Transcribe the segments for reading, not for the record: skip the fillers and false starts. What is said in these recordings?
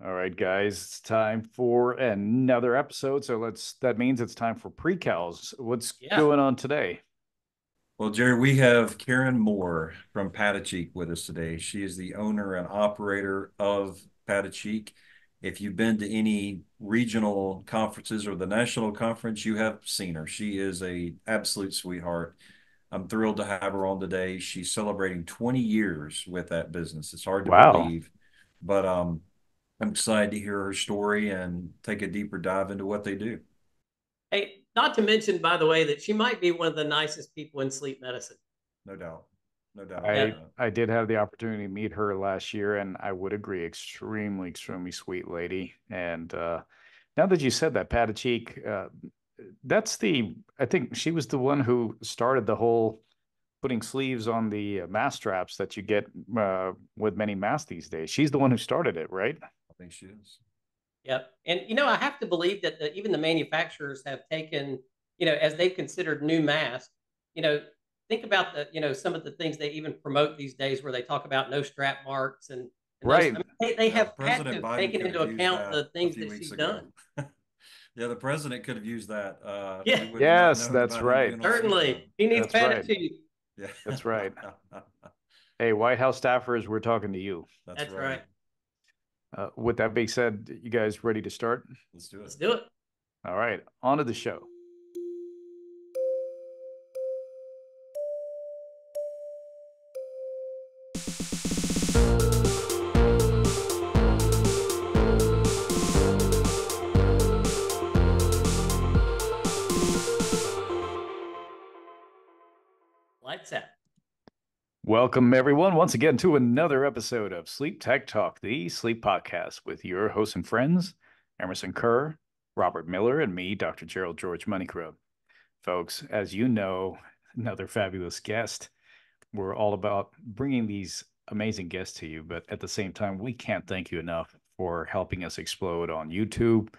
All right, guys, it's time for another episode. That means it's time for pre-cals. What's Yeah. going on today? Well, Jerry, we have Karen Moore from Patacheek with us today. She is the owner and operator of Patacheek. If you've been to any regional conferences or the national conference, you have seen her. She is a absolute sweetheart. I'm thrilled to have her on today. She's celebrating 20 years with that business. It's hard to Wow. believe, but I'm excited to hear her story and take a deeper dive into what they do. Hey, not to mention, by the way, that she might be one of the nicest people in sleep medicine. No doubt. No doubt about Yeah. I did have the opportunity to meet her last year, and I would agree, extremely sweet lady. And now that you said that, Patacheek, I think she was the one who started the whole putting sleeves on the mask straps that you get with many masks these days. She's the one who started it, right? I think she is. Yep. And I have to believe that even the manufacturers have taken, as they've considered new masks, you know, think about some of the things they even promote these days where they talk about no strap marks and those. I Right. mean, they Yeah, have had to President have Biden taken could into have used account that the a things few that weeks she's ago. done. Yeah, the president could have used that. Yeah, We would have not Yes, known that's about him right. being on CPAP. certainly. He needs That's right. Patitude. Yeah, That's right. Hey, White House staffers, we're talking to you. that's That's right. right. With that being said, you guys ready to start? Let's do it. Let's do it. All right, on to the show. Lights out. Welcome, everyone, once again to another episode of Sleep Tech Talk, the sleep podcast with your hosts and friends, Emerson Kerr, Robert Miller, and me, Dr. Gerald George Mannikarote. Folks, as you know, another fabulous guest. We're all about bringing these amazing guests to you, but at the same time, we can't thank you enough for helping us explode on YouTube.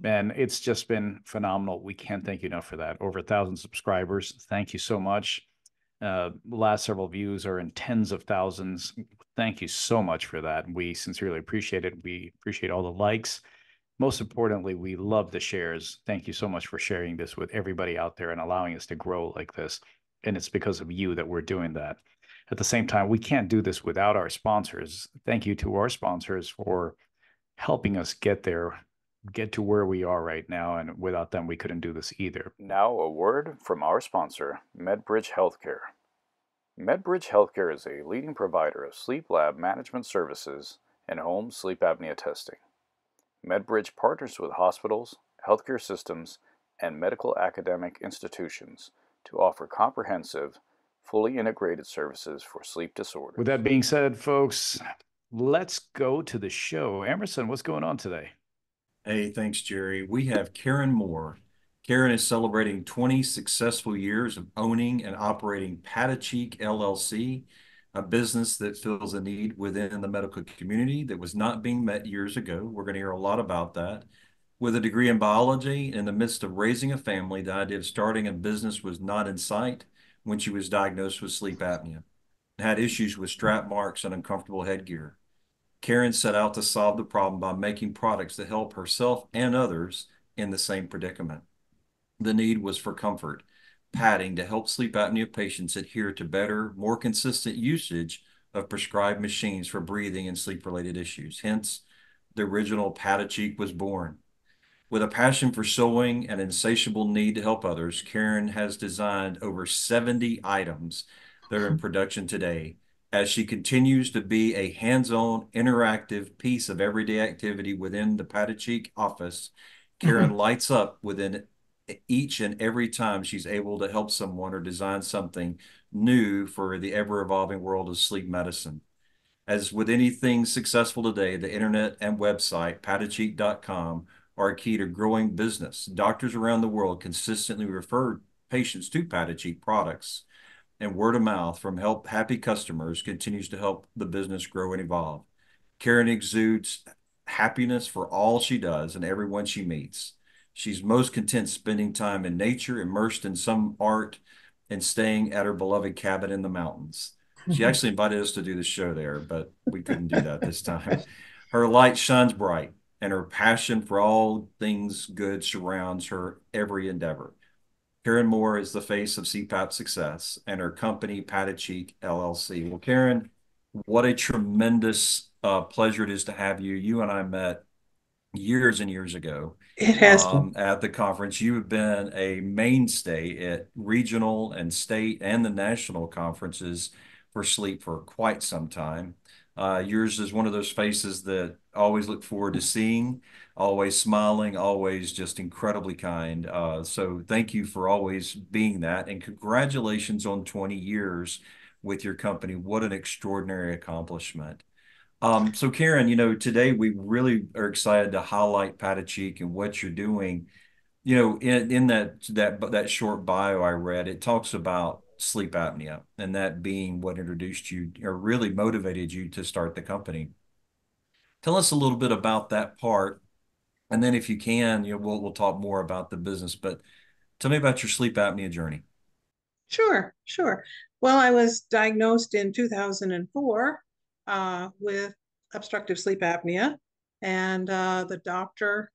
And it's just been phenomenal. We can't thank you enough for that. Over 1,000 subscribers. Thank you so much. Last several views are in tens of thousands. Thank you so much for that. We sincerely appreciate it. We appreciate all the likes. Most importantly, we love the shares. Thank you so much for sharing this with everybody out there and allowing us to grow like this. And it's because of you that we're doing that. At the same time, we can't do this without our sponsors. Thank you to our sponsors for helping us get there, get to where we are right now. And without them, we couldn't do this either. Now, a word from our sponsor, MedBridge Healthcare. MedBridge Healthcare is a leading provider of sleep lab management services and home sleep apnea testing. MedBridge partners with hospitals, healthcare systems, and medical academic institutions to offer comprehensive, fully integrated services for sleep disorders. With that being said, folks, let's go to the show. Emerson, what's going on today? Hey, thanks, Jerry. We have Karen Moore. Karen is celebrating 20 successful years of owning and operating Patacheek LLC, a business that fills a need within the medical community that was not being met years ago. We're going to hear a lot about that. With a degree in biology, in the midst of raising a family, the idea of starting a business was not in sight when she was diagnosed with sleep apnea and had issues with strap marks and uncomfortable headgear. Karen set out to solve the problem by making products that help herself and others in the same predicament. The need was for comfort, padding to help sleep apnea patients adhere to better, more consistent usage of prescribed machines for breathing and sleep-related issues. Hence, the original Patacheek was born. With a passion for sewing and insatiable need to help others, Karen has designed over 70 items that are in production today. As she continues to be a hands-on, interactive piece of everyday activity within the Patacheek office, Karen lights up within each and every time she's able to help someone or design something new for the ever-evolving world of sleep medicine. As with anything successful today, the internet and website, patacheek.com, are a key to growing business. Doctors around the world consistently refer patients to Patacheek products, and word of mouth from happy customers continues to help the business grow and evolve. Karen exudes happiness for all she does and everyone she meets. She's most content spending time in nature, immersed in some art, and staying at her beloved cabin in the mountains. She actually invited us to do the show there, but we couldn't do that this time. Her light shines bright, and her passion for all things good surrounds her every endeavor. Karen Moore is the face of CPAP success and her company, Patacheek LLC. Well, Karen, what a tremendous pleasure it is to have you. You and I met years and years ago It has been. at the conference. You have been a mainstay at regional and state and the national conferences for sleep for quite some time. Yours is one of those faces that I always look forward to seeing, always smiling, always just incredibly kind. So thank you for always being that. And congratulations on 20 years with your company. What an extraordinary accomplishment. So Karen, today we really are excited to highlight Patacheek and what you're doing. In that short bio I read, it talks about sleep apnea and that being what introduced you or really motivated you to start the company. Tell us a little bit about that part, and then if you can, we'll talk more about the business. But tell me about your sleep apnea journey. Sure, sure. Well, I was diagnosed in 2004 with obstructive sleep apnea, and the doctor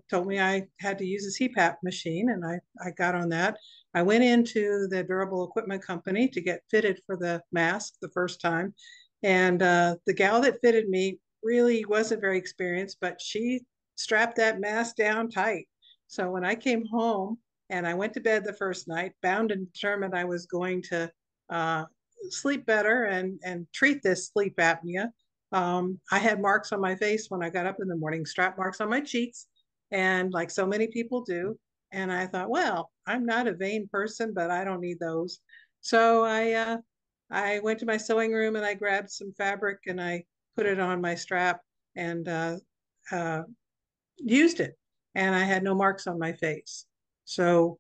told me I had to use a CPAP machine, and I got on that. I went into the durable equipment company to get fitted for the mask the first time, and the gal that fitted me really wasn't very experienced, but she strapped that mask down tight. So when I came home, and I went to bed the first night, bound and determined I was going to uh, sleep better and treat this sleep apnea. I had marks on my face when I got up in the morning, strap marks on my cheeks, and like so many people do. And I thought, well, I'm not a vain person, but I don't need those. So I went to my sewing room and I grabbed some fabric and I put it on my strap and uh, used it. And I had no marks on my face. So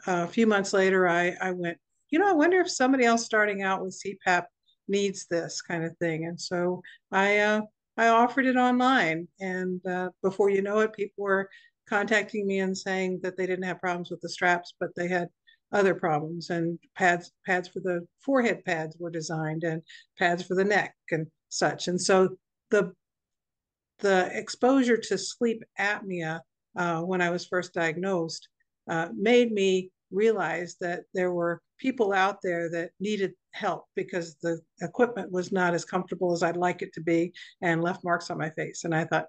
a few months later, I went, I wonder if somebody else starting out with CPAP needs this kind of thing. And so I offered it online, and before you know it, people were contacting me and saying that they didn't have problems with the straps, but they had other problems. And pads for the forehead pads were designed, and pads for the neck and such. And so the the exposure to sleep apnea when I was first diagnosed made me realize that there were people out there that needed help because the equipment was not as comfortable as I'd like it to be and left marks on my face. And I thought,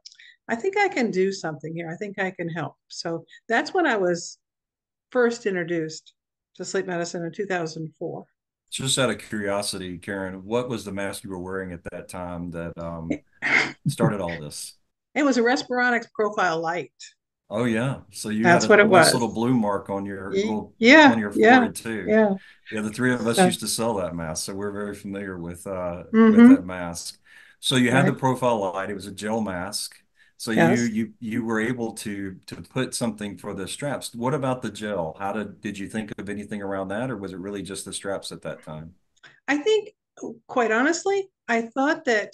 I think I can do something here. I think I can help. So that's when I was first introduced to sleep medicine in 2004. Just out of curiosity, Karen, what was the mask you were wearing at that time that started all this? It was a Respironics Profile Light. Oh yeah. So you had That's a what it nice was. little blue mark on your Yeah, on your yeah, forehead too. yeah. Yeah, the three of us So, used to sell that mask, so we're very familiar with mm-hmm, that mask. So you had the right. profile light, it was a gel mask. So you Yes. you you were able to put something for the straps. What about the gel? How did you think of anything around that, or was it really just the straps at that time? I think, quite honestly, I thought that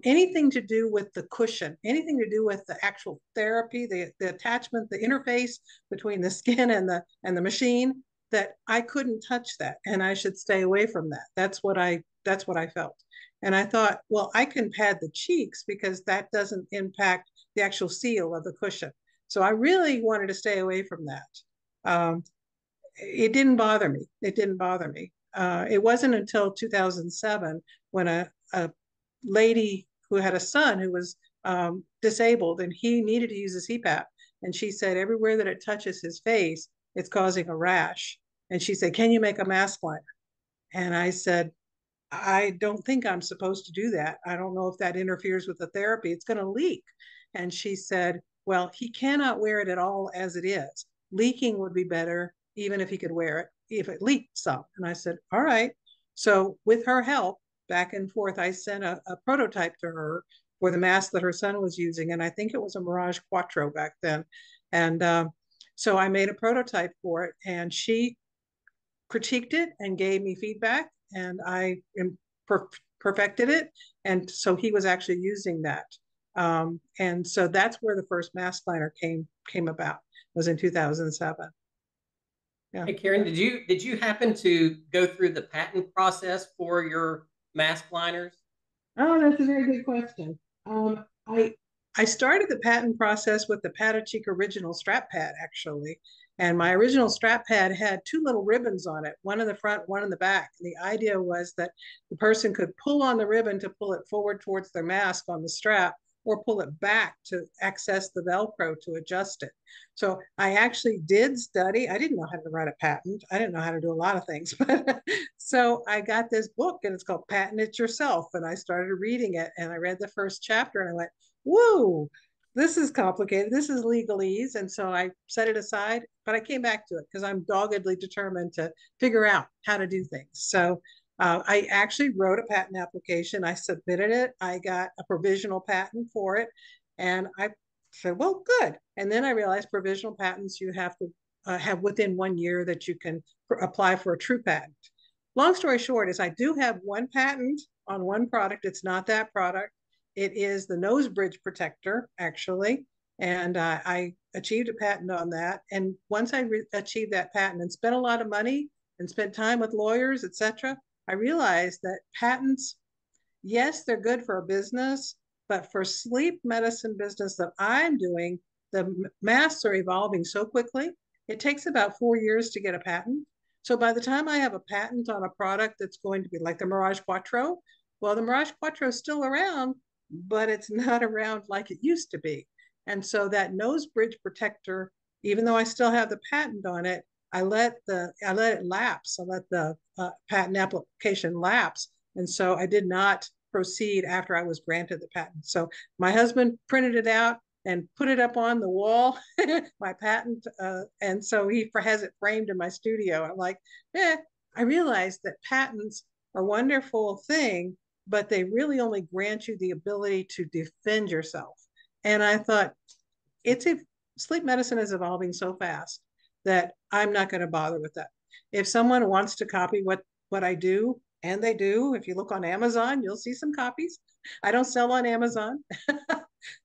anything to do with the cushion, anything to do with the actual therapy, the attachment, the interface between the skin and the machine, that I couldn't touch that, and I should stay away from that. That's what I felt, and I thought, well, I can pad the cheeks because that doesn't impact the actual seal of the cushion. So I really wanted to stay away from that. Um, it didn't bother me. It didn't bother me. It wasn't until 2007 when a lady who had a son who was disabled and he needed to use a CPAP. And she said, everywhere that it touches his face, it's causing a rash. And she said, can you make a mask liner? And I said, I don't think I'm supposed to do that. I don't know if that interferes with the therapy. It's going to leak. And she said, well, he cannot wear it at all as it is. Leaking would be better, even if he could wear it, if it leaked some. And I said, all right. So, with her help, back and forth, I sent a prototype to her for the mask that her son was using. And I think it was a Mirage Quattro back then. And so I made a prototype for it, and she critiqued it and gave me feedback, and I perfected it. And so he was actually using that. And so that's where the first mask liner came about, was in 2007. Yeah. Hey, Karen, did you happen to go through the patent process for your mask liners? Oh, that's a very good question. I I started the patent process with the Patacheek original strap pad, actually. And my original strap pad had two little ribbons on it, one in the front, one in the back. And the idea was that the person could pull on the ribbon to pull it forward towards their mask on the strap, or pull it back to access the Velcro to adjust it. So I actually did study. I didn't know how to write a patent. I didn't know how to do a lot of things, but so I got this book and it's called Patent It Yourself. And I started reading it and I read the first chapter and I went, whoa, this is complicated. This is legalese. And so I set it aside, but I came back to it because I'm doggedly determined to figure out how to do things. So I actually wrote a patent application. I submitted it. I got a provisional patent for it. And I said, well, good. And then I realized provisional patents, you have to have within 1 year that you can apply for a true patent. Long story short is I do have one patent on one product. It's not that product. It is the nose bridge protector, actually. And I achieved a patent on that. And once I achieved that patent and spent a lot of money and spent time with lawyers, etc., I realized that patents, yes, they're good for a business, but for sleep medicine business that I'm doing, the masks are evolving so quickly. It takes about 4 years to get a patent. So by the time I have a patent on a product that's going to be like the Mirage Quattro, well, the Mirage Quattro is still around, but it's not around like it used to be. And so that nose bridge protector, even though I still have the patent on it, I let it lapse. I let the patent application lapse. And so I did not proceed after I was granted the patent. So my husband printed it out and put it up on the wall, my patent. And so he has it framed in my studio. I'm like, I realized that patents are a wonderful thing, but they really only grant you the ability to defend yourself. And I thought, sleep medicine is evolving so fast that I'm not going to bother with that. If someone wants to copy what I do, and they do, if you look on Amazon, you'll see some copies. I don't sell on Amazon.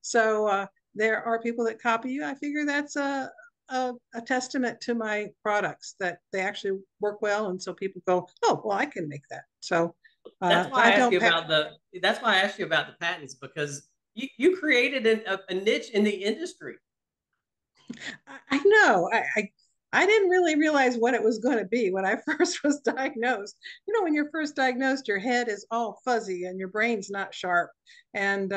So there are people that copy you. I figure that's a testament to my products, that they actually work well. And so people go, oh, well, I can make that. So That's why I I asked don't you about that's why I asked you about the patents, because you created a niche in the industry. I know. I didn't really realize what it was going to be when I first was diagnosed. You know, when you're first diagnosed, your head is all fuzzy and your brain's not sharp. And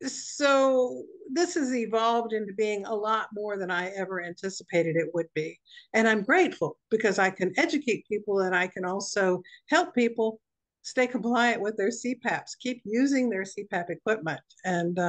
so this has evolved into being a lot more than I ever anticipated it would be. And I'm grateful because I can educate people and I can also help people stay compliant with their CPAPs, keep using their CPAP equipment. And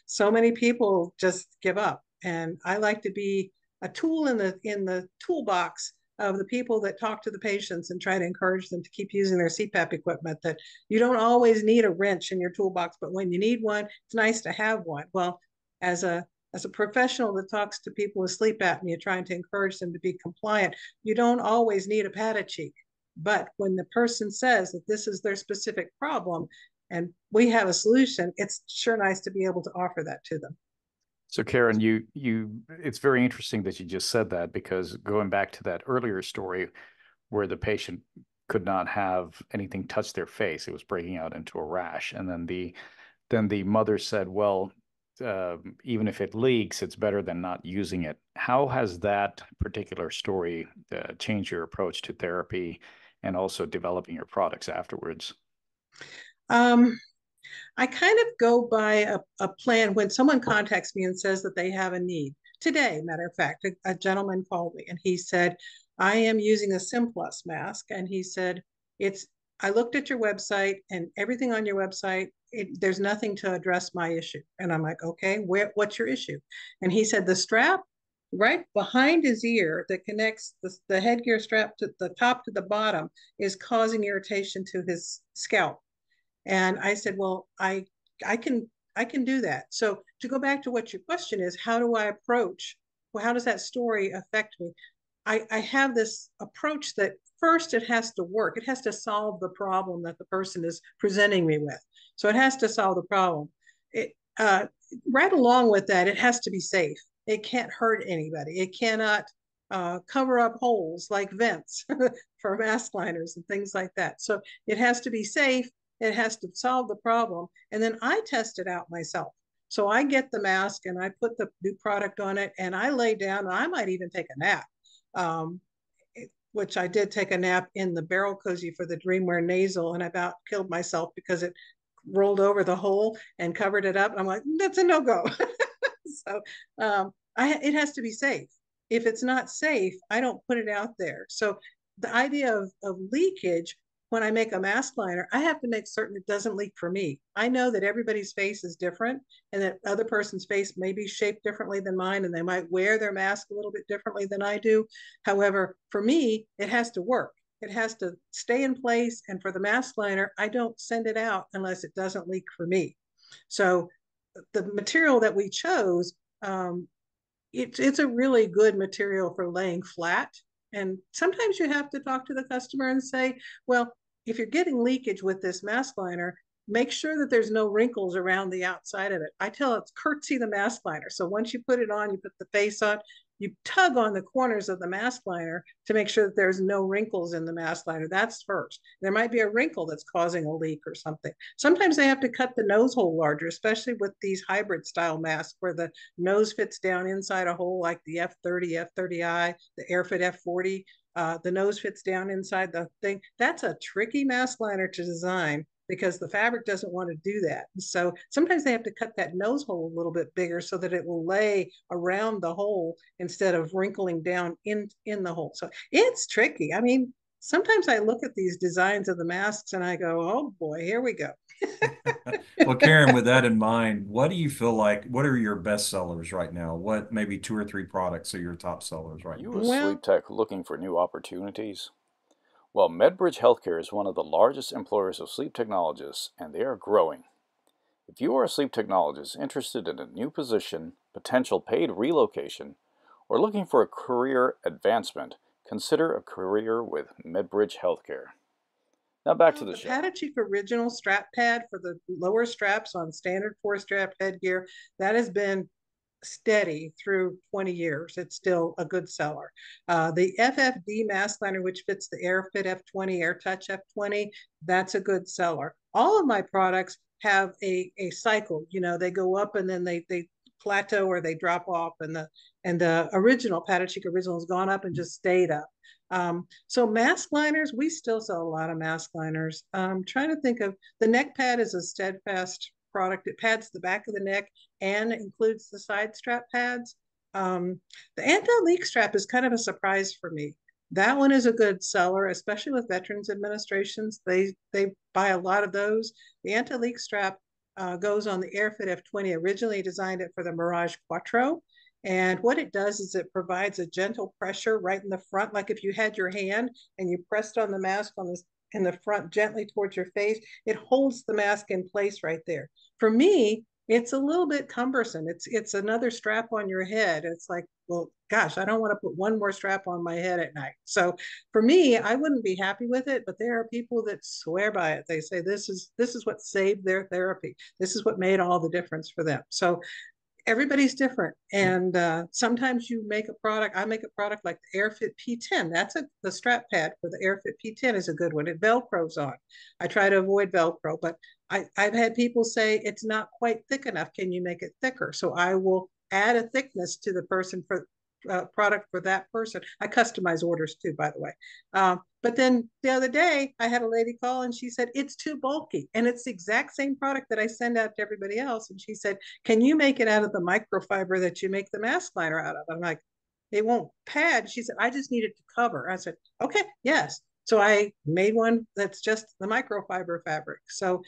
so many people just give up. And I like to be a tool in the toolbox of the people that talk to the patients and try to encourage them to keep using their CPAP equipment, that you don't always need a wrench in your toolbox, but when you need one, it's nice to have one. Well, as a professional that talks to people with sleep apnea, trying to encourage them to be compliant, you don't always need a Patacheek. But when the person says that this is their specific problem and we have a solution, it's sure nice to be able to offer that to them. So Karen, it's very interesting that you just said that, because going back to that earlier story where the patient could not have anything touch their face, it was breaking out into a rash, and then the mother said, well, even if it leaks, it's better than not using it. How has that particular story changed your approach to therapy and also developing your products afterwards? I kind of go by a plan when someone contacts me and says that they have a need. Today, matter of fact, a gentleman called me and he said, I am using a Simplus mask. And he said, I looked at your website and everything on your website, there's nothing to address my issue. And I'm like, okay, what's your issue? And he said, the strap right behind his ear that connects the headgear strap to the top to the bottom is causing irritation to his scalp. And I said, well, I can do that. So to go back to what your question is, how do I approach? Well, how does that story affect me? I have this approach that first it has to work. It has to solve the problem that the person is presenting me with. So it has to solve the problem. Right along with that, it has to be safe. It can't hurt anybody. It cannot cover up holes like vents for mask liners and things like that. So it has to be safe. It has to solve the problem. And then I test it out myself. So I get the mask and I put the new product on it and I lay down and I might even take a nap. Um, which I did take a nap in the barrel cozy for the Dreamwear nasal and I about killed myself because it rolled over the hole and covered it up. And I'm like, that's a no-go. So it has to be safe. If it's not safe, I don't put it out there. So the idea of leakage, when I make a mask liner, I have to make certain it doesn't leak for me. I know that everybody's face is different and that other person's face may be shaped differently than mine and they might wear their mask a little bit differently than I do. However, for me, it has to work. It has to stay in place. And for the mask liner, I don't send it out unless it doesn't leak for me. So the material that we chose, it's a really good material for laying flat. And sometimes you have to talk to the customer and say, well, if you're getting leakage with this mask liner, make sure that there's no wrinkles around the outside of it. I tell it's curtsy the mask liner. So once you put it on, you put the face on, you tug on the corners of the mask liner to make sure that there's no wrinkles in the mask liner. That's first. There might be a wrinkle that's causing a leak or something. Sometimes they have to cut the nose hole larger, especially with these hybrid style masks where the nose fits down inside a hole like the F30, F30i, the AirFit F40. The nose fits down inside the thing. That's a tricky mask liner to design because the fabric doesn't want to do that. So sometimes they have to cut that nose hole a little bit bigger so that it will lay around the hole instead of wrinkling down in the hole. So it's tricky. I mean, sometimes I look at these designs of the masks and I go, oh boy, here we go. Well, Karen, with that in mind, what do you feel like, what are your best sellers right now? What maybe 2 or 3 products are your top sellers right You now? a sleep tech looking for new opportunities? Well, MedBridge Healthcare is one of the largest employers of sleep technologists, and they are growing. If you are a sleep technologist interested in a new position, potential paid relocation, or looking for a career advancement, consider a career with MedBridge Healthcare. Now back to the show. Patacheek original strap pad for the lower straps on standard 4-strap headgear, that has been steady through 20 years. It's still a good seller. The FFD mask liner, which fits the AirFit F20, AirTouch F20, that's a good seller. All of my products have a cycle. You know, they go up and then they plateau or they drop off, and the original Patacheek original has gone up and just stayed up. So mask liners, we still sell a lot of mask liners. Trying to think of, the neck pad is a steadfast product. It pads the back of the neck and includes the side strap pads. The anti-leak strap is kind of a surprise for me. That one is a good seller, especially with veterans administrations. They buy a lot of those. The anti-leak strap goes on the AirFit F20. Originally designed it for the Mirage Quattro. And what it does is it provides a gentle pressure right in the front, like if you had your hand and you pressed on the mask on this in the front gently towards your face, it holds the mask in place right there. For me, it's a little bit cumbersome. It's another strap on your head. It's like, well, gosh, I don't want to put one more strap on my head at night. So for me, I wouldn't be happy with it, but there are people that swear by it. They say this is what saved their therapy. This is what made all the difference for them. So everybody's different. And sometimes you make a product, I make a product like the AirFit P10. That's the strap pad for the AirFit P10 is a good one. It Velcros on. I try to avoid Velcro, but I've had people say it's not quite thick enough. Can you make it thicker? So I will add a thickness to the person for product for that person. I customize orders too, by the way. But then the other day, I had a lady call and she said, it's too bulky. And it's the exact same product that I send out to everybody else. And she said, can you make it out of the microfiber that you make the mask liner out of? I'm like, it won't pad. She said, I just need it to cover. I said, okay, yes. So I made one that's just the microfiber fabric. So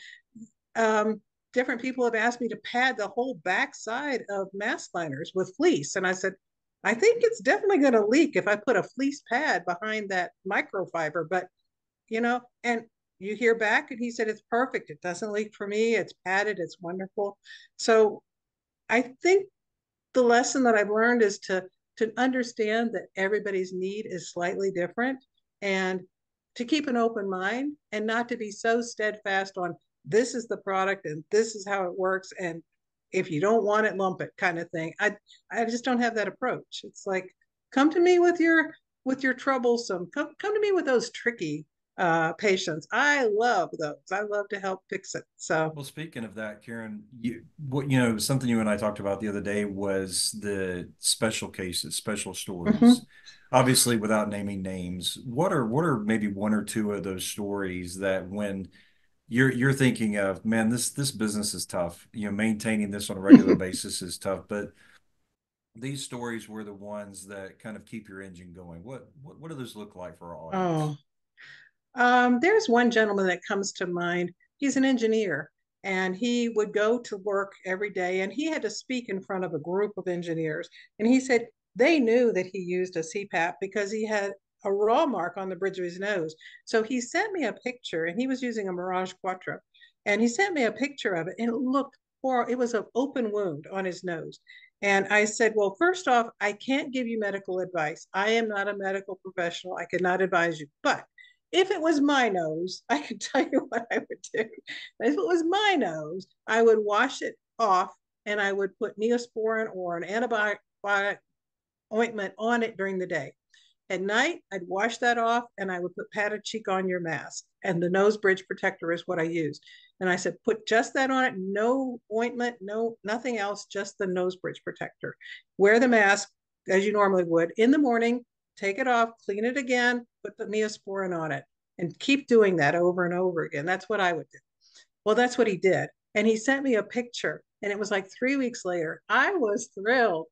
different people have asked me to pad the whole back side of mask liners with fleece. And I said, I think it's definitely going to leak if I put a fleece pad behind that microfiber, but and you hear back and he said, it's perfect. It doesn't leak for me. It's padded. It's wonderful. So I think the lesson that I've learned is to understand that everybody's need is slightly different and to keep an open mind and not to be so steadfast on this is the product and this is how it works. And if you don't want it, lump it kind of thing. I just don't have that approach. It's like, come to me with your troublesome, come to me with those tricky patients. I love those. I love to help fix it. So, Well, speaking of that, Karen, something you and I talked about the other day was the special cases, special mhm. stories. Obviously, without naming names, what are maybe one or two of those stories that when you're thinking of, man, this business is tough. Maintaining this on a regular basis is tough, but these stories were the ones that kind of keep your engine going. What do those look like for our audience? Oh, there's one gentleman that comes to mind. He's an engineer and he would go to work every day and he had to speak in front of a group of engineers. And he said they knew that he used a CPAP because he had a raw mark on the bridge of his nose. So he sent me a picture and he was using a Mirage Quattro. And he sent me a picture of it and it looked horrible. It was an open wound on his nose. And I said, well, first off, I can't give you medical advice. I am not a medical professional. I cannot advise you. But if it was my nose, I could tell you what I would do. If it was my nose, I would wash it off and I would put Neosporin or an antibiotic ointment on it during the day. At night, I'd wash that off and I would put padded cheek on your mask. And the nose bridge protector is what I used. And I said, put just that on it, no ointment, no nothing else, just the nose bridge protector. Wear the mask as you normally would. In the morning, take it off, clean it again, put the Neosporin on it, and keep doing that over and over again. That's what I would do. Well, that's what he did. And he sent me a picture, and it was like 3 weeks later. I was thrilled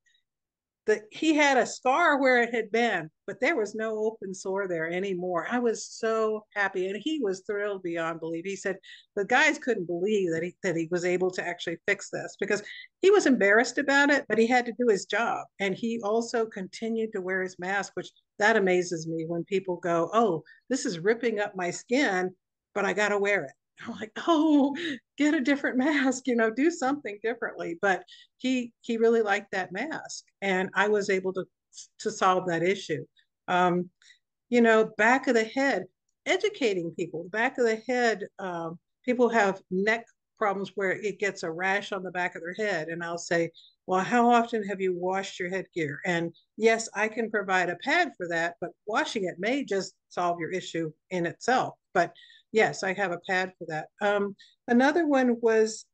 that he had a scar where it had been, but there was no open sore there anymore. I was so happy, and he was thrilled beyond belief. He said the guys couldn't believe that he was able to actually fix this because he was embarrassed about it, but he had to do his job, and he also continued to wear his mask, which that amazes me when people go, "Oh, this is ripping up my skin, but I got to wear it." I'm like, oh, get a different mask, do something differently. But he really liked that mask, and I was able to solve that issue. Um, back of the head, educating people. Back of the head, people have neck problems where it gets a rash on the back of their head, and I'll say, well, how often have you washed your headgear? And yes, I can provide a pad for that, but washing it may just solve your issue in itself. But yes, I have a pad for that. Another one was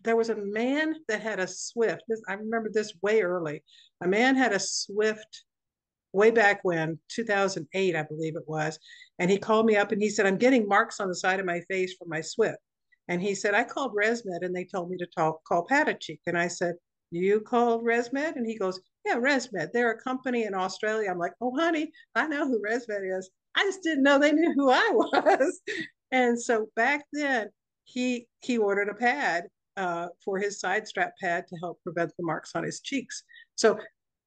there was a man that had a Swift. I remember this way early. A man had a Swift way back when, 2008, I believe it was. And he called me up and he said, I'm getting marks on the side of my face from my Swift. And he said, I called ResMed and they told me to call Patacheek. And I said, you called ResMed? And he goes, yeah, ResMed. They're a company in Australia. I'm like, oh, honey, I know who ResMed is. I just didn't know they knew who I was. And so back then, he ordered a pad for his side strap pad to help prevent the marks on his cheeks. So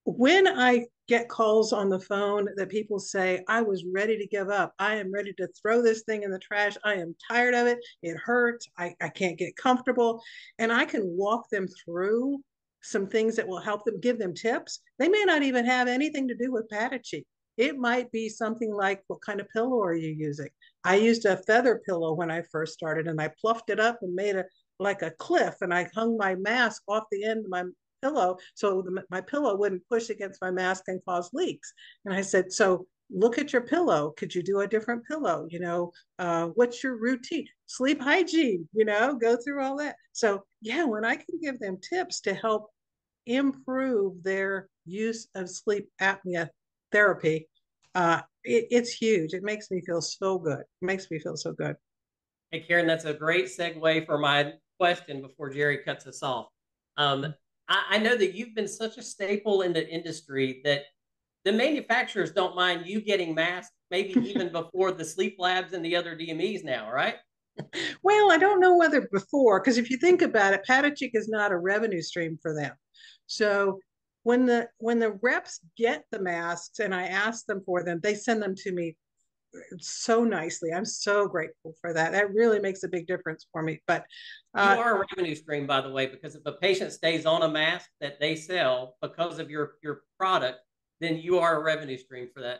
when I get calls on the phone that people say, I was ready to give up. I am ready to throw this thing in the trash. I am tired of it. It hurts. I can't get comfortable. And I can walk them through some things that will help them, give them tips. They may not even have anything to do with Patacheek. It might be something like, what kind of pillow are you using? I used a feather pillow when I first started and I pluffed it up and made it like a cliff, and I hung my mask off the end of my pillow so my pillow wouldn't push against my mask and cause leaks. And I said, so look at your pillow. Could you do a different pillow? What's your routine? Sleep hygiene, go through all that. So yeah, when I can give them tips to help improve their use of sleep apnea therapy, it's huge. It makes me feel so good. It makes me feel so good. Hey, Karen, that's a great segue for my question before Jerry cuts us off. I know that you've been such a staple in the industry that the manufacturers don't mind you getting masked, maybe even before the sleep labs and the other DMEs now, right? Well, I don't know whether before, because if you think about it, Patacheek is not a revenue stream for them. So when the reps get the masks and I ask them for them, they send them to me so nicely. I'm so grateful for that. That really makes a big difference for me. But you are a revenue stream, by the way, because if a patient stays on a mask that they sell because of your product, then you are a revenue stream for them.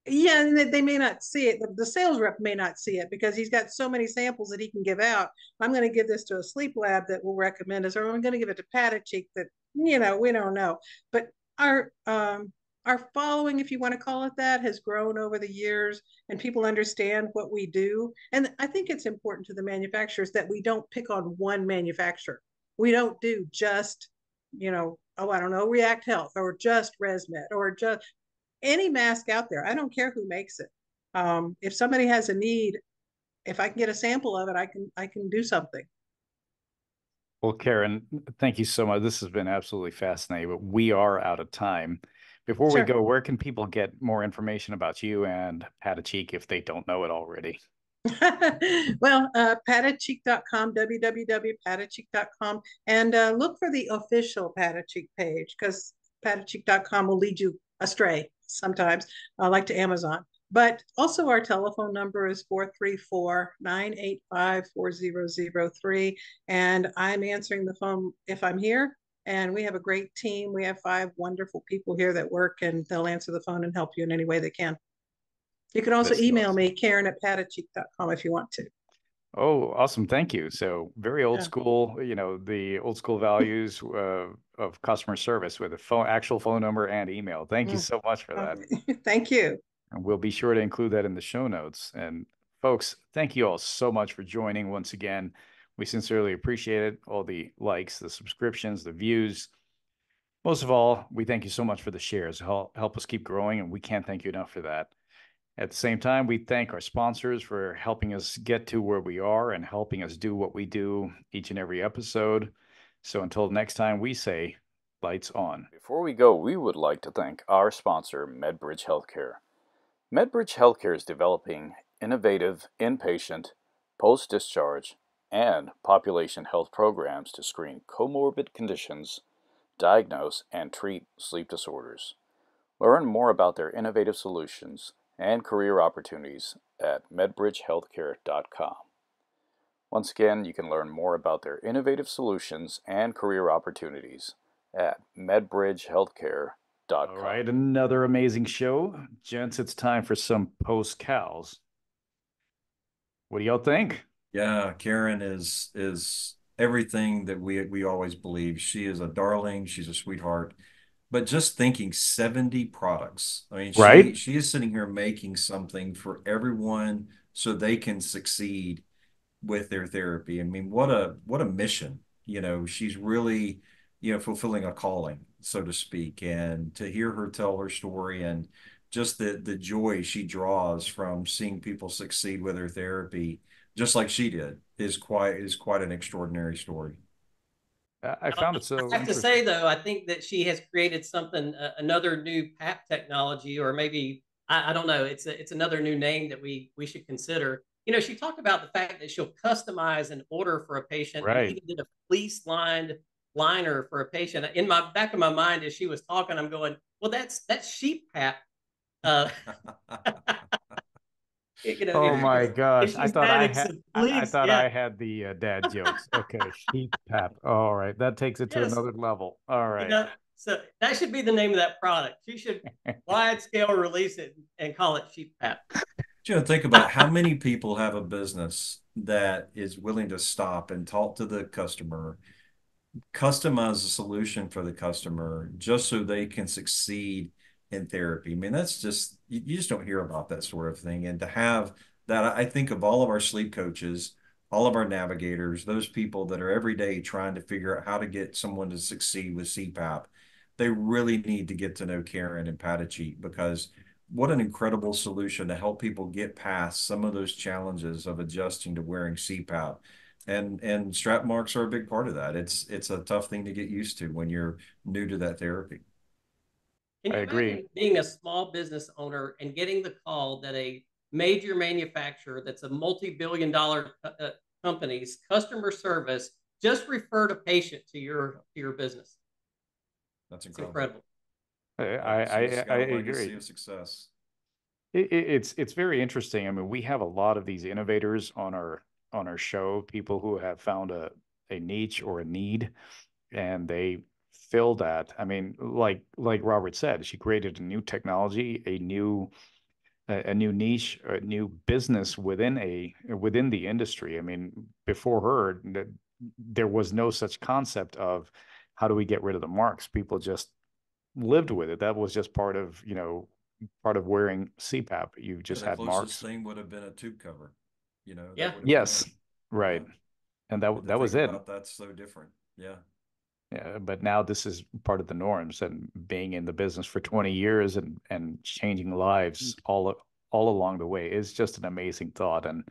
Yeah, and they may not see it. The sales rep may not see it because he's got so many samples that he can give out. I'm going to give this to a sleep lab that will recommend us, or I'm going to give it to Patacheek that we don't know. But our our following, if you want to call it that, has grown over the years, and people understand what we do. And I think it's important to the manufacturers that we don't pick on one manufacturer. We don't do just, oh, I don't know, React Health, or just ResMed, or just any mask out there. I don't care who makes it. If somebody has a need, if I can get a sample of it, I can do something. Well, Karen, thank you so much. This has been absolutely fascinating, but we are out of time. Before we Sure. go, where can people get more information about you and Patacheek if they don't know it already? Well, patacheek.com, www.patacheek.com, and look for the official Patacheek page, because patacheek.com will lead you astray sometimes, like to Amazon. But also, our telephone number is 434-985-4003. And I'm answering the phone if I'm here. And we have a great team. We have 5 wonderful people here that work, and they'll answer the phone and help you in any way they can. You can also This is email awesome. me, Karen@patacheek.com, if you want to. Oh, awesome. Thank you. So very old Yeah. school, the old school values of customer service with a actual phone number and email. Thank you Mm. so much for that. Okay. Thank you. And we'll be sure to include that in the show notes. And folks, thank you all so much for joining once again. We sincerely appreciate it. All the likes, the subscriptions, the views. Most of all, we thank you so much for the shares. Help us keep growing, and we can't thank you enough for that. At the same time, we thank our sponsors for helping us get to where we are and helping us do what we do each and every episode. So until next time, we say, lights on. Before we go, we would like to thank our sponsor, MedBridge Healthcare. MedBridge Healthcare is developing innovative inpatient, post-discharge, and population health programs to screen comorbid conditions, diagnose, and treat sleep disorders. Learn more about their innovative solutions and career opportunities at medbridgehealthcare.com. Once again, you can learn more about their innovative solutions and career opportunities at medbridgehealthcare.com. All right, another amazing show. Gents, it's time for some post-cows. What do y'all think? Yeah, Karen is everything that we always believe. She is a darling. She's a sweetheart. But just thinking 70 products. I mean, Right? she is sitting here making something for everyone so they can succeed with their therapy. I mean, what a mission. She's really, fulfilling a calling, so to speak. And to hear her tell her story, and just the joy she draws from seeing people succeed with her therapy, just like she did, is quite an extraordinary story. I found it so I have to say, interesting. though, I think that she has created something, another new PAP technology, or maybe I don't know. It's another new name that we should consider. She talked about the fact that she'll customize an order for a patient, and Right. even did a fleece lined liner for a patient. In my back of my mind, as she was talking, I'm going, well, that's sheep PAP. Uh, Oh my if gosh. she's adding some I fleece, thought yeah, I had the dad jokes. Okay, sheep pap. All right. That takes it to yes, another level. All right. So that should be the name of that product. She should wide scale release it and call it sheep pap. Think about how many people have a business that is willing to stop and talk to the customer, customize a solution for the customer just so they can succeed in therapy. I mean, that's just, you just don't hear about that sort of thing. And to have that, I think of all of our sleep coaches, all of our navigators, those people that are every day trying to figure out how to get someone to succeed with CPAP. They really need to get to know Karen and Patacheek, because what an incredible solution to help people get past some of those challenges of adjusting to wearing CPAP. And strap marks are a big part of that. It's a tough thing to get used to when you're new to that therapy. Can I you agree. imagine being a small business owner and getting the call that a major manufacturer that's a multi-billion dollar company's customer service just referred a patient to your business? That's It's incredible. incredible. She's I got a agree. legacy of success. It's very interesting. I mean, we have a lot of these innovators on our show, people who have found a niche or a need, and they fill that. I mean, like Robert said, she created a new technology, a new niche, a new business within the industry. I mean, before her, there was no such concept of how do we get rid of the marks. People just lived with it. That was just part of, part of wearing CPAP. You just The had closest marks. thing would have been a tube cover, Yeah. that would have been Yes, it. right. Yeah. And But to that think was it. about that's so different. Yeah. Yeah, but now this is part of the norms, and being in the business for 20 years and changing lives all along the way is just an amazing thought. And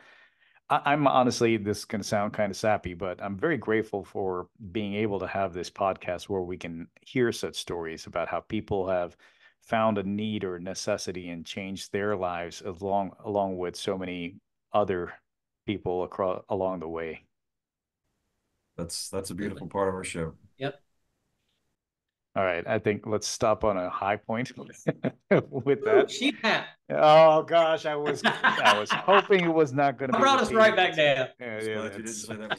I'm honestly, this is going to sound kind of sappy, but I'm very grateful for being able to have this podcast where we can hear such stories about how people have found a need or necessity and changed their lives along with so many other people across along the way. That's a Absolutely. beautiful part of our show. Yep. All right, I think let's stop on a high point with Ooh, that. CPAP. Oh gosh, I was hoping it was not going to I be brought us right repeated. back down. Yeah, Just yeah, glad you didn't say that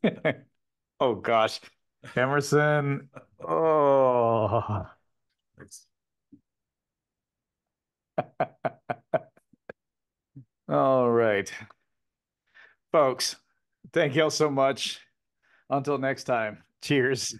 was bad. Oh gosh, Emerson. Oh, Thanks. all right, folks. Thank y'all so much. Until next time. Cheers.